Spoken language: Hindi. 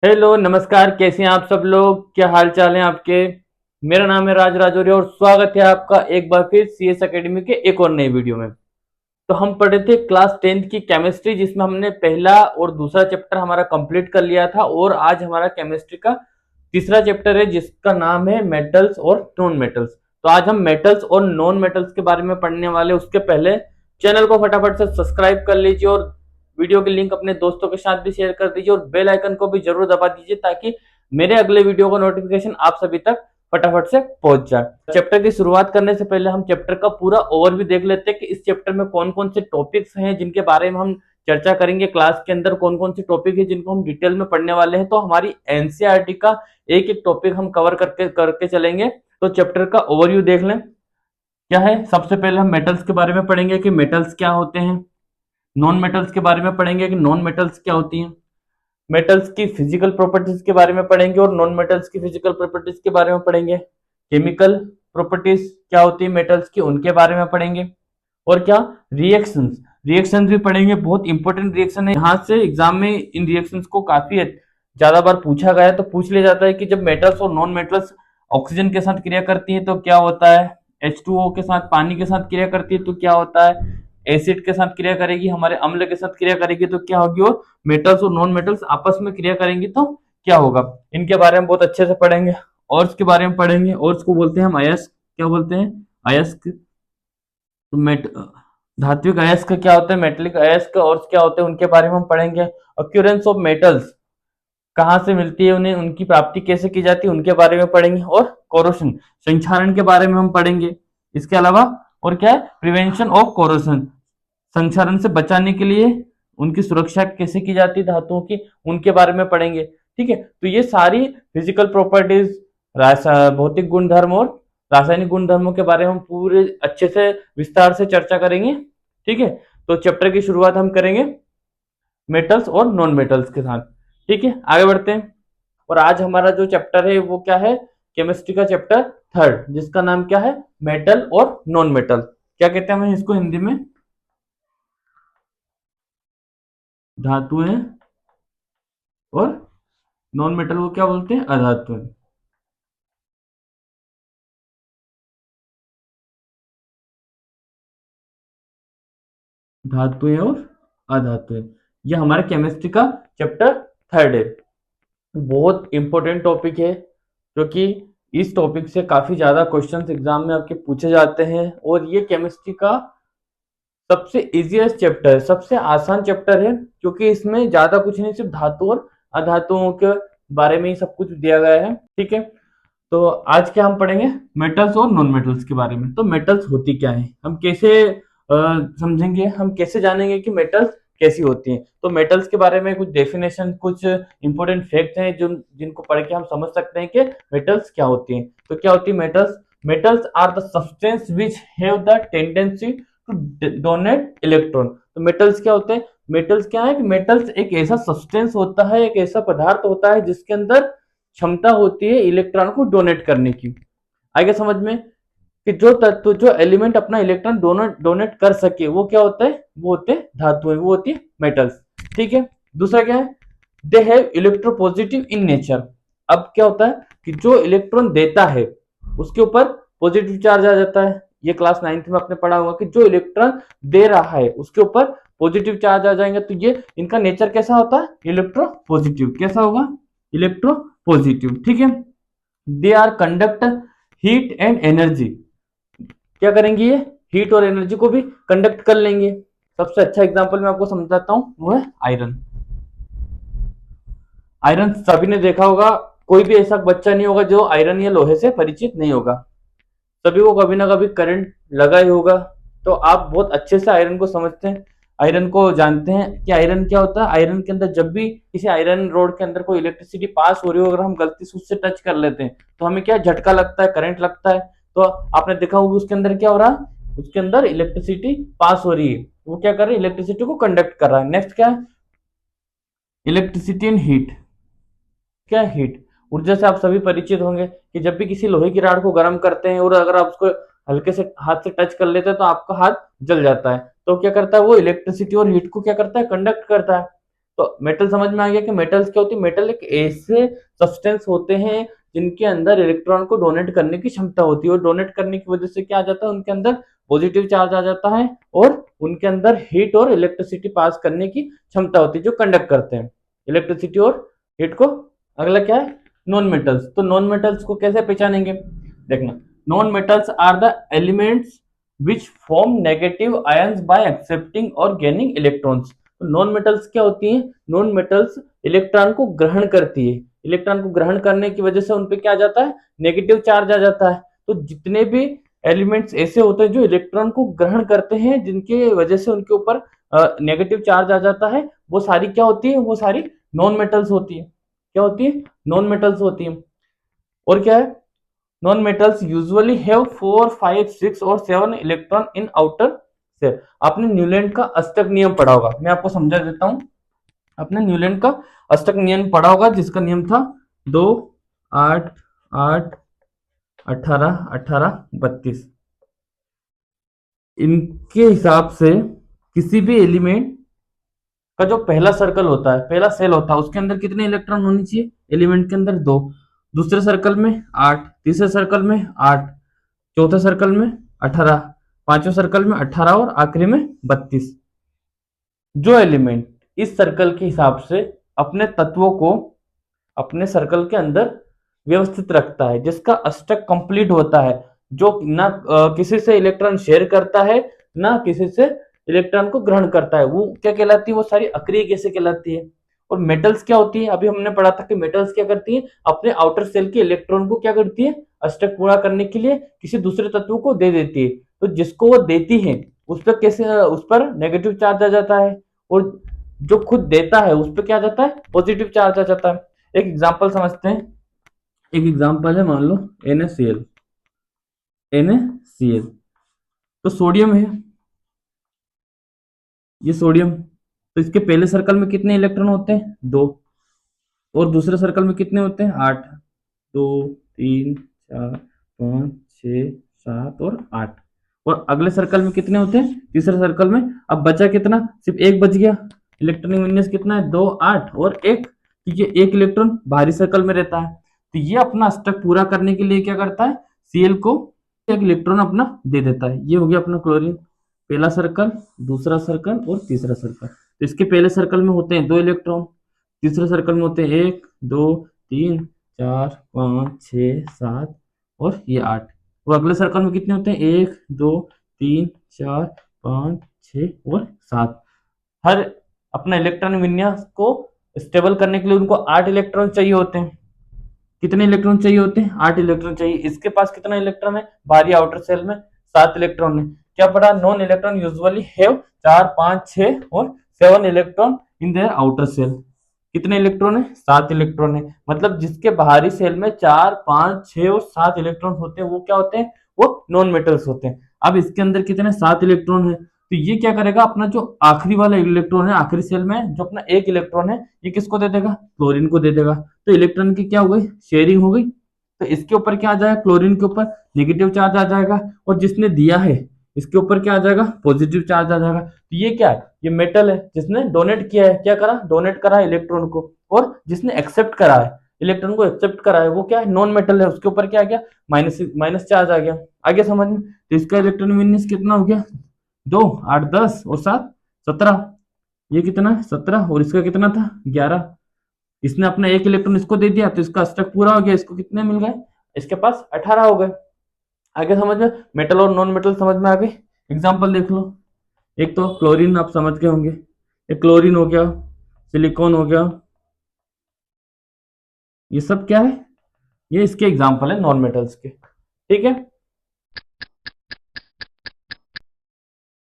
हेलो नमस्कार, कैसे हैं आप सब लोग? क्या हाल चाल है आपके? मेरा नाम है राज राजौरी और स्वागत है आपका एक बार फिर सीएस एकेडमी के एक और नई वीडियो में। तो हम पढ़े थे क्लास 10th की केमिस्ट्री, जिसमें हमने पहला और दूसरा चैप्टर हमारा कंप्लीट कर लिया था। और आज हमारा केमिस्ट्री का तीसरा चैप्टर है जिसका नाम है मेटल्स और नॉन मेटल्स। तो आज हम मेटल्स और नॉन मेटल्स के बारे में पढ़ने वाले। उसके पहले चैनल को फटाफट से सब्सक्राइब कर लीजिए और वीडियो की लिंक अपने दोस्तों के साथ भी शेयर कर दीजिए और बेल आइकन को भी जरूर दबा दीजिए ताकि मेरे अगले वीडियो का नोटिफिकेशन आप सभी तक फटाफट से पहुंच जाए। चैप्टर की शुरुआत करने से पहले हम चैप्टर का पूरा ओवरव्यू देख लेते हैं कि इस चैप्टर में कौन कौन से टॉपिक्स हैं जिनके बारे में हम चर्चा करेंगे। क्लास के अंदर कौन कौन से टॉपिक है जिनको हम डिटेल में पढ़ने वाले हैं। तो हमारी एनसीईआरटी का एक एक टॉपिक हम कवर करके करके चलेंगे। तो चैप्टर का ओवरव्यू देख लें। क्या है, सबसे पहले हम मेटल्स के बारे में पढ़ेंगे कि मेटल्स क्या होते हैं। नॉन मेटल्स के बारे में पढ़ेंगे कि नॉन मेटल्स क्या होती हैं। मेटल्स की फिजिकल प्रॉपर्टीज के बारे में पढ़ेंगे और नॉन मेटल्स की फिजिकल प्रॉपर्टीज के बारे में पढ़ेंगे। केमिकल प्रॉपर्टीज क्या होती है मेटल्स की, उनके बारे में पढ़ेंगे। और क्या, रिएक्शंस, रिएक्शंस भी पढ़ेंगे। बहुत इंपॉर्टेंट रिएक्शन है, यहाँ से एग्जाम में इन रिएक्शंस को काफी ज्यादा बार पूछा गया है। तो पूछ लिया जाता है कि जब मेटल्स और नॉन मेटल्स ऑक्सीजन के साथ क्रिया करती है तो क्या होता है, H2O के साथ, पानी के साथ क्रिया करती है तो क्या होता है, एसिड के साथ क्रिया करेगी, हमारे अम्ल के साथ क्रिया करेगी तो क्या होगी, और मेटल्स और नॉन मेटल्स आपस में क्रिया करेंगी तो क्या होगा। इनके बारे में बहुत अच्छे से पढ़ेंगे। और इसके बारे में पढ़ेंगे, और इसको बोलते हैं हम अयस्क। क्या बोलते हैं, अयस्क। तो धात्विक अयस्क क्या होते हैं, मेटेलिक अयस्क और क्या होते हैं उनके बारे में हम पढ़ेंगे। अक्यूरेंस ऑफ मेटल्स, कहाँ से मिलती है उन्हें, उनकी प्राप्ति कैसे की जाती है, उनके बारे में पढ़ेंगे। और कोरोशन, संक्षारण के बारे में हम पढ़ेंगे। इसके अलावा और क्या है, प्रिवेंशन ऑफ कोरोशन, संक्षारण से बचाने के लिए उनकी सुरक्षा कैसे की जाती है धातुओं की, उनके बारे में पढ़ेंगे। ठीक है, तो ये सारी फिजिकल प्रॉपर्टीज, भौतिक गुणधर्म और रासायनिक गुणधर्मों के बारे में हम पूरे अच्छे से विस्तार से चर्चा करेंगे। ठीक है, तो चैप्टर की शुरुआत हम करेंगे मेटल्स और नॉन मेटल्स के साथ। ठीक है, आगे बढ़ते हैं। और आज हमारा जो चैप्टर है वो क्या है, केमिस्ट्री का चैप्टर थर्ड, जिसका नाम क्या है, मेटल और नॉन मेटल। क्या कहते हैं हम इसको हिंदी में, धातुएं और नॉन मेटल को क्या बोलते हैं, अधातुएं। धातुएं और अधातुएं, ये हमारे केमिस्ट्री का चैप्टर थर्ड है। बहुत इंपॉर्टेंट टॉपिक है क्योंकि इस टॉपिक से काफी ज्यादा क्वेश्चंस एग्जाम में आपके पूछे जाते हैं। और ये केमिस्ट्री का सबसे इजीएस्ट चैप्टर है, सबसे आसान चैप्टर है, क्योंकि इसमें ज्यादा कुछ नहीं, सिर्फ धातु और अधातुओं के बारे में ही सब कुछ दिया गया है। ठीक है, तो आज क्या हम पढ़ेंगे, मेटल्स और नॉन मेटल्स के बारे में। तो मेटल्स होती क्या है, हम कैसे समझेंगे, हम कैसे जानेंगे कि मेटल्स कैसी होती हैं। तो मेटल्स के बारे में कुछ डेफिनेशन, कुछ इंपॉर्टेंट फैक्ट हैं जो जिनको पढ़ के हम समझ सकते हैं कि मेटल्स क्या होती हैं। तो क्या होती है metals, metals are the substance which have the tendency to donate electron. तो मेटल्स क्या होते हैं, मेटल्स क्या है कि मेटल्स एक ऐसा सब्सटेंस होता है, एक ऐसा पदार्थ होता है जिसके अंदर क्षमता होती है इलेक्ट्रॉन को डोनेट करने की। आगे समझ में कि जो तत्व, जो एलिमेंट अपना इलेक्ट्रॉन डोनेट डोनेट कर सके वो क्या होता है, वो होते हैं धातुएं, वो होती है मेटल्स। ठीक है, दूसरा क्या है, they have electropositive in nature. अब क्या होता है कि जो इलेक्ट्रॉन देता है उसके ऊपर पॉजिटिव चार्ज आ जाता है। ये क्लास 9th में आपने पढ़ा होगा कि जो इलेक्ट्रॉन दे रहा है उसके ऊपर पॉजिटिव चार्ज आ जाएंगे। तो ये इनका नेचर कैसा होता है, इलेक्ट्रो पॉजिटिव। कैसा होगा, इलेक्ट्रो पॉजिटिव। ठीक है, they are conduct heat and energy. क्या करेंगे, ये हीट और एनर्जी को भी कंडक्ट कर लेंगे। सबसे अच्छा एग्जांपल मैं आपको समझाता हूं, वो है आयरन। आयरन सभी ने देखा होगा, कोई भी ऐसा बच्चा नहीं होगा जो आयरन या लोहे से परिचित नहीं होगा। सभी को कभी ना कभी करंट लगा ही होगा। तो आप बहुत अच्छे से आयरन को समझते हैं, आयरन को जानते हैं कि आयरन क्या होता है। आयरन के अंदर जब भी किसी आयरन रोड के अंदर कोई इलेक्ट्रिसिटी पास हो रही हो, अगर हम गलती से उससे टच कर लेते हैं तो हमें क्या झटका लगता है, करंट लगता है। तो आपने देखा होगा उसके अंदर क्या हो रहा है, उसके अंदर इलेक्ट्रिसिटी पास हो रही है, वो क्या कर रही है, इलेक्ट्रिसिटी को कंडक्ट कर रहा है। नेक्स्ट क्या है, इलेक्ट्रिसिटी एंड हीट। क्या हीट, ऊर्जा से आप सभी परिचित होंगे कि जब भी किसी लोहे की राड को गर्म करते हैं और अगर आप उसको हल्के से हाथ से टच कर लेते हैं तो आपका हाथ जल जाता है। तो क्या करता है, वो इलेक्ट्रिसिटी और हीट को क्या करता है, कंडक्ट करता है। तो मेटल समझ में आ गया कि मेटल्स क्या होती है। मेटल एक ऐसे सब्सटेंस होते हैं जिनके अंदर इलेक्ट्रॉन को डोनेट करने की क्षमता होती है, और डोनेट करने की वजह से क्या आ जाता है, उनके अंदर पॉजिटिव चार्ज आ जाता है और उनके अंदर हीट और इलेक्ट्रिसिटी पास करने की क्षमता होती है, जो कंडक्ट करते हैं इलेक्ट्रिसिटी और हीट को। अगला क्या है, नॉन मेटल्स। तो नॉन मेटल्स को कैसे पहचानेंगे, देखना, non metals are the elements which form negative ions by accepting or gaining electrons. तो नॉन मेटल्स क्या होती हैं, नॉन मेटल्स इलेक्ट्रॉन को ग्रहण करती है, इलेक्ट्रॉन को ग्रहण करने की वजह से उन पे क्या आ जाता है, नेगेटिव चार्ज आ जाता है। तो जितने भी एलिमेंट्स ऐसे होते हैं जो इलेक्ट्रॉन को ग्रहण करते हैं, जिनके वजह से उनके ऊपर नेगेटिव चार्ज आ जाता है, वो सारी क्या होती है, वो सारी नॉन मेटल्स होती है। क्या होती है, नॉन मेटल्स होती है। और क्या है, नॉन मेटल्स यूजुअली हैव 4, 5, 6 और 7 इलेक्ट्रॉन इन आउटर शेल। आपने न्यूलैंड का अष्टक नियम पढ़ा होगा, मैं आपको समझा देता हूं। आपने न्यूलैंड का अष्टक नियम पढ़ा होगा, जिसका नियम था 2, 8, 8, 18, 18, 32। इनके हिसाब से किसी भी एलिमेंट का जो पहला सर्कल होता है, पहला सेल होता है, उसके अंदर कितने इलेक्ट्रॉन होने चाहिए, एलिमेंट के अंदर 2, दूसरे सर्कल में 8, तीसरे सर्कल में 8, चौथे सर्कल में 18, पांचवें सर्कल में 18 और आखिरी में 32। जो एलिमेंट इस सर्कल के हिसाब से अपने तत्वों को अपने सर्कल के अंदर व्यवस्थित रखता है, जिसका अष्टक कंप्लीट होता है, जो ना किसी से इलेक्ट्रॉन शेयर करता है, ना किसी से इलेक्ट्रॉन को ग्रहण करता है, वो क्या कहलाती है, वो सारी अक्रिय गैसें कहलाती है। और मेटल्स क्या होती है, अभी हमने पढ़ा था कि मेटल्स क्या करती है, अपने आउटर सेल के इलेक्ट्रॉन को क्या करती है, अष्टक पूरा करने के लिए किसी दूसरे तत्व को दे देती है। तो जिसको वो देती है उस पर कैसे, उस पर नेगेटिव चार्ज आ जाता है, और जो खुद देता है उस पर क्या आ जाता है, पॉजिटिव चार्ज आ जाता है। एक एग्जांपल समझते हैं। एक एग्जांपल है, मान लो NaCl। NaCl तो सोडियम है, ये सोडियम। तो इसके पहले सर्कल में कितने इलेक्ट्रॉन होते हैं, 2, और दूसरे सर्कल में कितने होते हैं, 8, 2, 3, 4, 5, 6, 7 और 8। और अगले सर्कल में कितने होते हैं, तीसरे सर्कल में। अब बचा कितना, सिर्फ एक बच गया। इलेक्ट्रॉनिक विन्यास कितना है, 2, 8 और 1, क्योंकि एक इलेक्ट्रॉन बाहरी सर्कल में रहता है। तो ये अपना अष्टक पूरा करने के लिए क्या करता है, Cl को एक इलेक्ट्रॉन अपना दे देता है। ये हो गया अपना क्लोरीन, पहला सर्कल, दूसरा सर्कल और तीसरा सर्कल। तो इसके पहले सर्कल में होते हैं 2 इलेक्ट्रॉन, तीसरे सर्कल में होते हैं 1, 2, 3, 4, 5, 6, 7 और ये 8। और अगले सर्कल में कितने होते हैं, 1, 2, 3, 4, 5, 6 और 7। हर अपना इलेक्ट्रॉन विन्यास को स्टेबल करने के लिए उनको 8 इलेक्ट्रॉन चाहिए होते हैं। कितने इलेक्ट्रॉन चाहिए होते हैं, 8 इलेक्ट्रॉन चाहिए। इसके पास कितना इलेक्ट्रॉन है, बाहरी आउटर सेल में 7 इलेक्ट्रॉन है। क्या पढ़ा, नॉन इलेक्ट्रॉन यूजुअली हैव 4, 5, 6 और 7 electron in their outer shell. कितने इलेक्ट्रॉन है, 7 इलेक्ट्रॉन है। मतलब जिसके बाहरी सेल में 4, 5, 6 और 7 इलेक्ट्रॉन होते हैं, वो क्या होते हैं, वो नॉन मेटल्स होते हैं। अब इसके अंदर कितने, 7 इलेक्ट्रॉन है। तो ये क्या करेगा, अपना जो आखिरी वाला इलेक्ट्रॉन है, आखिरी सेल में जो अपना एक इलेक्ट्रॉन है, ये किसको दे देगा, क्लोरीन को दे देगा। तो इलेक्ट्रॉन की क्या हो गई, शेयरिंग हो गई। तो इसके ऊपर क्या आ जाएगा, क्लोरीन के ऊपर नेगेटिव चार्ज आ जाएगा, और जिसने दिया है इसके ऊपर क्या आ जाएगा, पॉजिटिव चार्ज आ जाएगा। तो ये क्या है, ये मेटल है जिसने डोनेट किया है, क्या करा, डोनेट करा है इलेक्ट्रॉन को। और जिसने एक्सेप्ट करा है, इलेक्ट्रॉन को एक्सेप्ट करा है, वो क्या है, नॉन मेटल है, उसके ऊपर क्या आ गया, माइनस माइनस चार्ज आ गया। आगे समझ में। तो इसका इलेक्ट्रॉन विन्यास कितना हो गया, 2, 8, 10 और 7, 17। ये कितना है, 17, और इसका कितना था, 11। इसने अपना एक इलेक्ट्रॉन इसको दे दिया, तो इसका अष्टक पूरा हो गया। इसको कितने मिल गए, इसके पास 18 हो गए। आगे समझ में, मेटल और नॉन मेटल समझ में आ गई। एग्जाम्पल देख लो। एक तो क्लोरीन आप समझ गए होंगे, एक क्लोरीन हो गया, सिलिकॉन हो गया, ये सब क्या है, ये इसके एग्जाम्पल है नॉन मेटल्स के। ठीक है।